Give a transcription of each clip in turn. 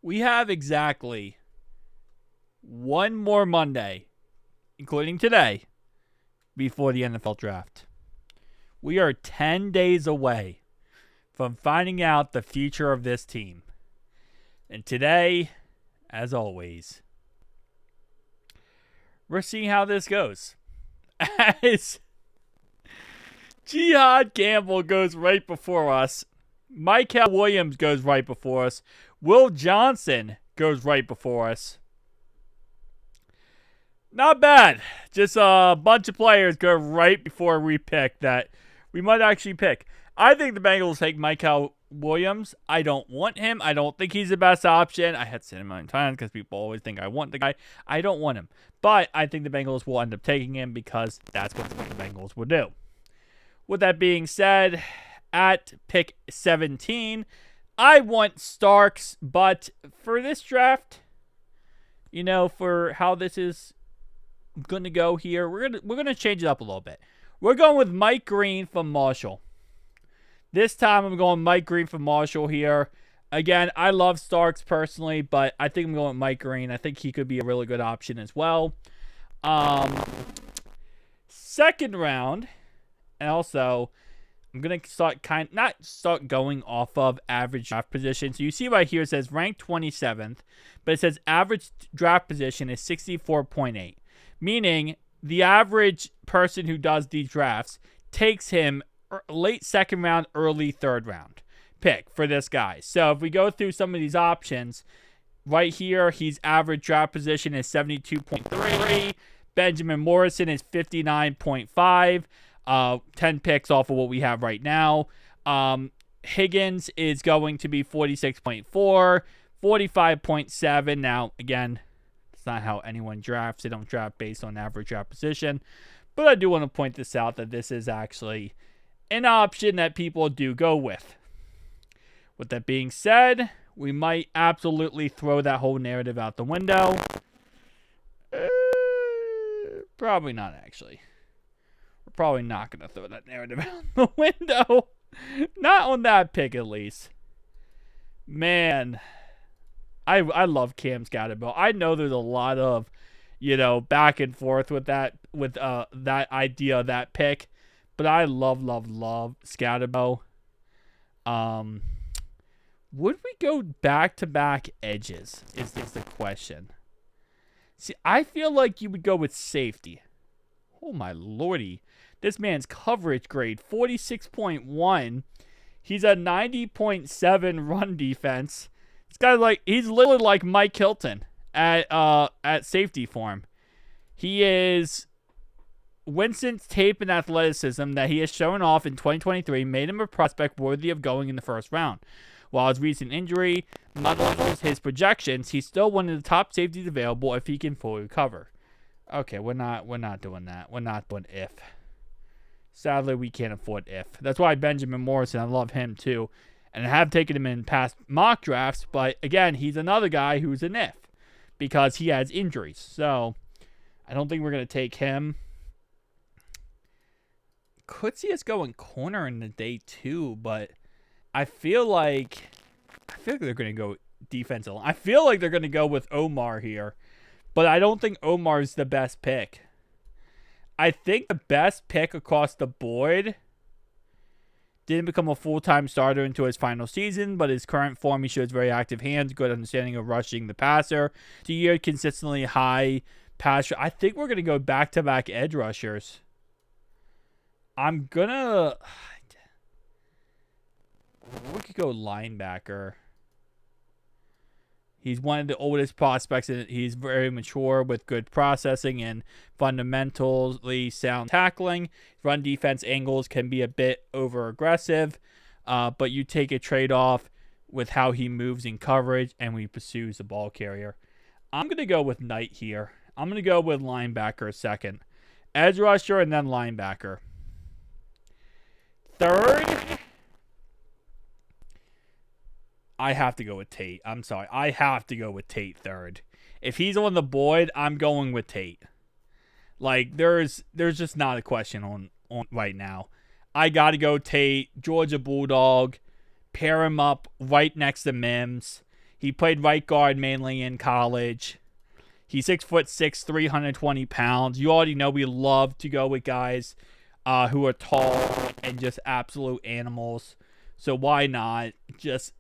We have exactly one more Monday, including today, before the NFL draft. We are 10 days away from finding out the future of this team. And today, as always, we're seeing how this goes. As Jihad Campbell goes right before us, Michael Williams goes right before us, Will Johnson goes right before us. Not bad. Just a bunch of players go right before we pick that we might actually pick. I think the Bengals take Michael Williams. I don't want him. I don't think he's the best option. I had said him many times because people always think I want the guy. I don't want him. But I think the Bengals will end up taking him because that's what the Bengals will do. With that being said, at pick 17, I want Starks, but for this draft, for how this is going to go here, we're gonna change it up a little bit. We're going with Mike Green from Marshall. This time I'm going Mike Green from Marshall here. Again, I love Starks personally, but I think I'm going with Mike Green. I think he could be a really good option as well. Second round, and also I'm going to not start going off of average draft position. So you see right here it says ranked 27th, but it says average draft position is 64.8. Meaning the average person who does these drafts takes him late second round, early third round pick for this guy. So if we go through some of these options, right here, he's average draft position is 72.3. Benjamin Morrison is 59.5. 10 picks off of what we have right now. Higgins is going to be 46.4, 45.7. Now, again, it's not how anyone drafts. They don't draft based on average draft position. But I do want to point this out that this is actually an option that people do go with. With that being said, we might absolutely throw that whole narrative out the window. Probably not, actually. We're probably not going to throw that narrative out the window. Not on that pick, at least. Man, I love Cam Scatterbill. I know there's a lot of, back and forth with that idea of that pick. But I love Scatterbill. Would we go back-to-back edges is the question. See, I feel like you would go with safety. Oh, my lordy. This man's coverage grade, 46.1. He's a 90.7 run defense. This guy, he's literally like Mike Hilton at safety form. He is Winston's tape and athleticism that he has shown off in 2023 made him a prospect worthy of going in the first round. While his recent injury muddles his projections, he's still one of the top safeties available if he can fully recover. Okay, we're not doing that. We're not doing if. Sadly, we can't afford if. That's why Benjamin Morrison, I love him too. And I have taken him in past mock drafts, but again, he's another guy who's an if because he has injuries. So, I don't think we're going to take him. Could see us going corner in the day too, but I feel like they're going to go defensive line. I feel like they're going to go with Omar here, but I don't think Omar's the best pick. I think the best pick across the board didn't become a full-time starter until his final season, but his current form, he shows very active hands, good understanding of rushing the passer. 2 year consistently high passer. I think we're going to go back-to-back edge rushers. I'm going to... We could go linebacker. He's one of the oldest prospects, and he's very mature with good processing and fundamentally sound tackling. Run defense angles can be a bit over-aggressive, but you take a trade-off with how he moves in coverage and when he pursues the ball carrier. I'm going to go with Knight here. I'm going to go with linebacker second. Edge rusher and then linebacker. Third, I have to go with Tate. I'm sorry. I have to go with Tate third. If he's on the board, I'm going with Tate. There's just not a question on right now. I got to go Tate, Georgia Bulldog, pair him up right next to Mims. He played right guard mainly in college. He's 6'6", 320 pounds. You already know we love to go with guys who are tall and just absolute animals. So why not? Just,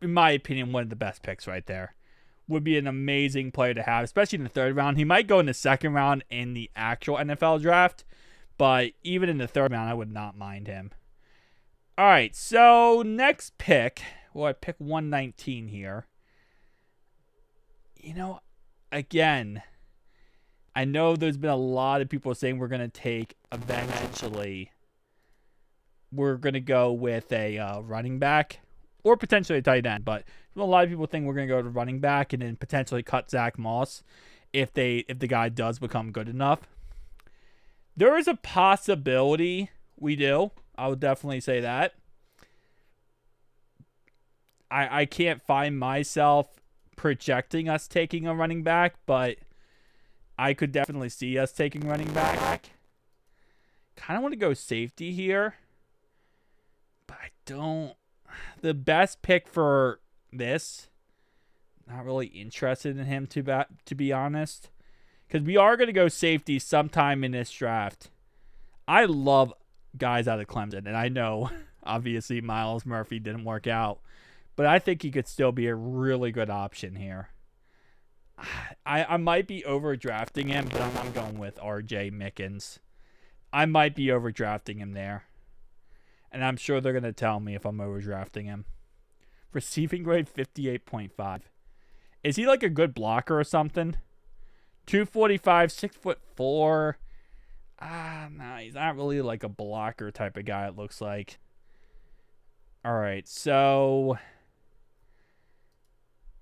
in my opinion, one of the best picks right there. Would be an amazing player to have, especially in the third round. He might go in the second round in the actual NFL draft, but even in the third round, I would not mind him. All right, so next pick. Well, I pick 119 here. You know, again, I know there's been a lot of people saying we're going to take eventually. We're going to go with a running back or potentially a tight end, but a lot of people think we're going to go to running back and then potentially cut Zach Moss if the guy does become good enough. There is a possibility we do. I would definitely say that. I can't find myself projecting us taking a running back, but I could definitely see us taking running back. Kind of want to go safety here, but I don't. The best pick for this, not really interested in him to be honest, because we are going to go safety sometime in this draft. I love guys out of Clemson, and I know obviously Miles Murphy didn't work out, but I think he could still be a really good option here. I might be overdrafting him, but I'm going with RJ Mickens. I might be overdrafting him there. And I'm sure they're going to tell me if I'm overdrafting him. Receiving grade 58.5. Is he like a good blocker or something? 245, 6'4". No, he's not really like a blocker type of guy, it looks like. All right, so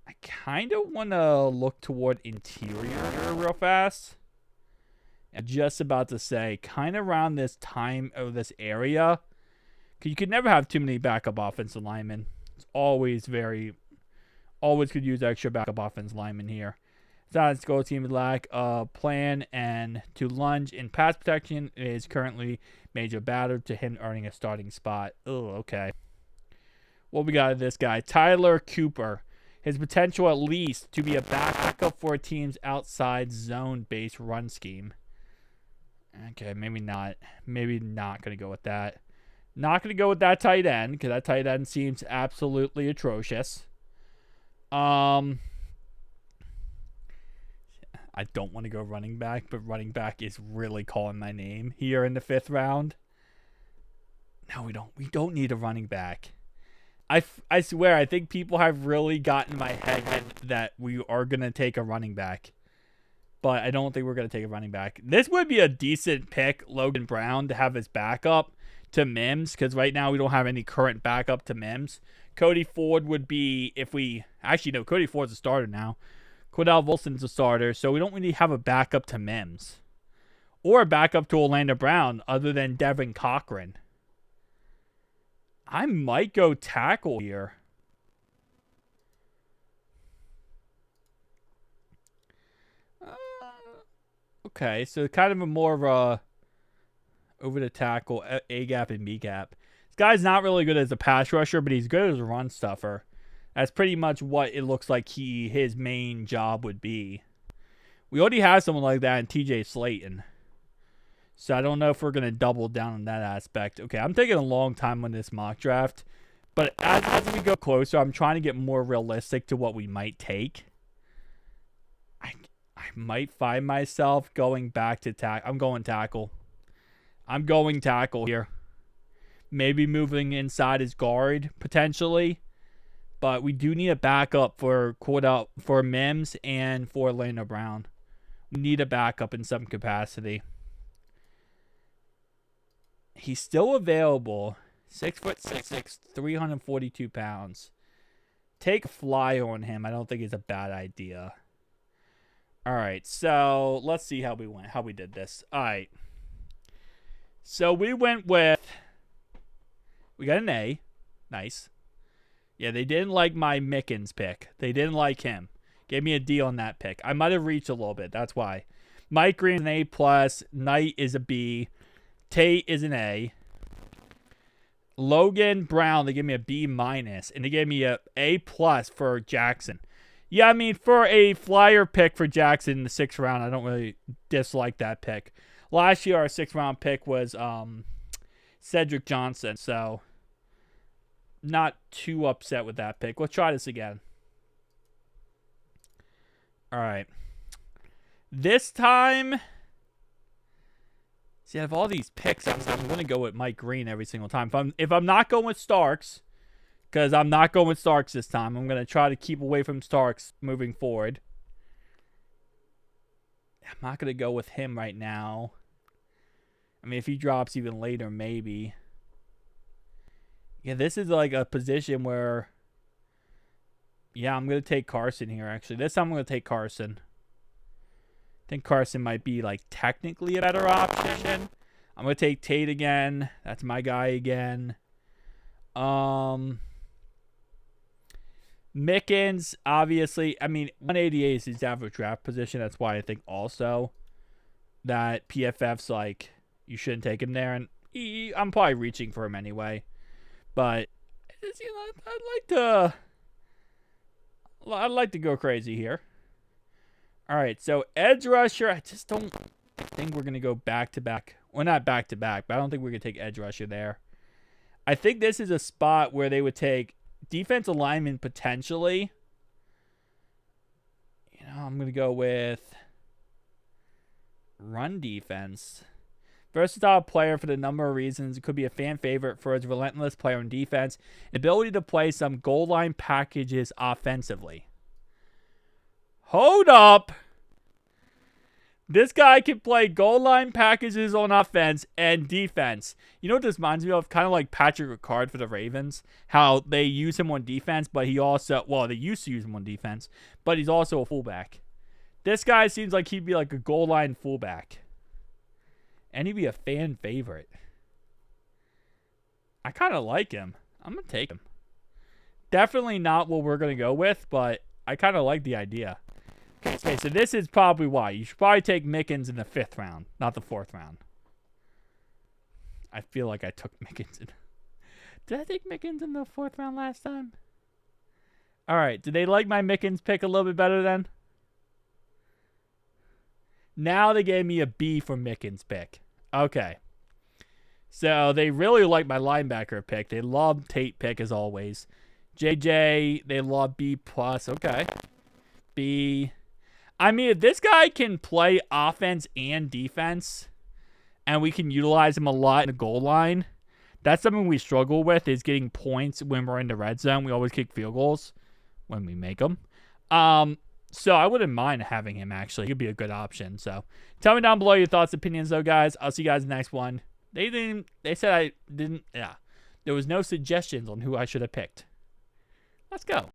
I kind of want to look toward interior real fast. I'm just about to say, kind of around this time of this area. Because you could never have too many backup offensive linemen. It's always could use extra backup offensive linemen here. Besides, goal team would lack a plan and to lunge in pass protection is currently major battle to him earning a starting spot. Oh, okay. What we got of this guy? Tyler Cooper. His potential at least to be a backup for a team's outside zone-based run scheme. Okay, maybe not. Maybe not going to go with that. Not going to go with that tight end because that tight end seems absolutely atrocious. I don't want to go running back, but running back is really calling my name here in the 5th round. No, we don't. We don't need a running back. I swear, I think people have really gotten in my head that we are going to take a running back. But I don't think we're going to take a running back. This would be a decent pick, Logan Brown, to have his backup to Mims, because right now we don't have any current backup to Mims. Cody Ford would be, if we... Actually, no, Cody Ford's a starter now. Cordell Wilson's a starter, so we don't really have a backup to Mims. Or a backup to Orlando Brown, other than Devin Cochran. I might go tackle here. Okay, so kind of a more of a over the tackle, A-gap and B-gap. This guy's not really good as a pass rusher, but he's good as a run stuffer. That's pretty much what it looks like his main job would be. We already have someone like that in TJ Slayton. So I don't know if we're going to double down on that aspect. Okay, I'm taking a long time on this mock draft. But as we go closer, I'm trying to get more realistic to what we might take. I might find myself going back to tackle. I'm going tackle. I'm going tackle here. Maybe moving inside as guard, potentially. But we do need a backup for Mims and for Orlando Brown. We need a backup in some capacity. He's still available. 6'6", 342 pounds. Take a flyer on him. I don't think it's a bad idea. All right, so let's see how we did this. All right. So we went with... We got an A. Nice. Yeah, they didn't like my Mickens pick. They didn't like him. Gave me a D on that pick. I might have reached a little bit. That's why. Mike Green is an A+. Knight is a B. Tate is an A. Logan Brown, they gave me a B-, and they gave me a A+ for Jackson. Yeah, I mean, for a flyer pick for Jackson in the 6th round, I don't really dislike that pick. Last year, our 6th round pick was Cedric Johnson, so not too upset with that pick. Let's try this again. All right. This time, see, out of all these picks, I'm going to go with Mike Green every single time. If I'm not going with Starks, because I'm not going with Starks this time, I'm going to try to keep away from Starks moving forward. I'm not going to go with him right now. I mean, if he drops even later, maybe. Yeah, this is like a position where, yeah, I'm going to take Carson here, actually. This time I'm going to take Carson. I think Carson might be, like, technically a better option. I'm going to take Tate again. That's my guy again. Mickens, obviously. I mean, 188 is his average draft position. That's why I think also that PFF's like, you shouldn't take him there. And I'm probably reaching for him anyway. But, you know, I'd like to go crazy here. All right, so edge rusher, I just don't think we're going to go back-to-back. Well, not back-to-back, but I don't think we're going to take edge rusher there. I think this is a spot where they would take defensive lineman potentially. You know, I'm going to go with run defense. Versatile player for the number of reasons. It could be a fan favorite for his relentless player on defense. Ability to play some goal line packages offensively. Hold up. This guy can play goal line packages on offense and defense. You know what this reminds me of? Kind of like Patrick Ricard for the Ravens. How they use him on defense, but he also, well, they used to use him on defense, but he's also a fullback. This guy seems like he'd be like a goal line fullback. And he'd be a fan favorite. I kind of like him. I'm going to take him. Definitely not what we're going to go with, but I kind of like the idea. Okay, so this is probably why. You should probably take Mickens in the 5th round, not the 4th round. I feel like I took Mickens in. Did I take Mickens in the 4th round last time? All right, did they like my Mickens pick a little bit better then? Now they gave me a B for Mickens pick. Okay. So they really like my linebacker pick. They love Tate pick as always. JJ, they love B+. Okay. B. I mean, if this guy can play offense and defense, and we can utilize him a lot in the goal line, that's something we struggle with, is getting points when we're in the red zone. We always kick field goals when we make them. So I wouldn't mind having him, actually. He'd be a good option. So tell me down below your thoughts, opinions, though, guys. I'll see you guys in the next one. They said I didn't, yeah. There was no suggestions on who I should have picked. Let's go.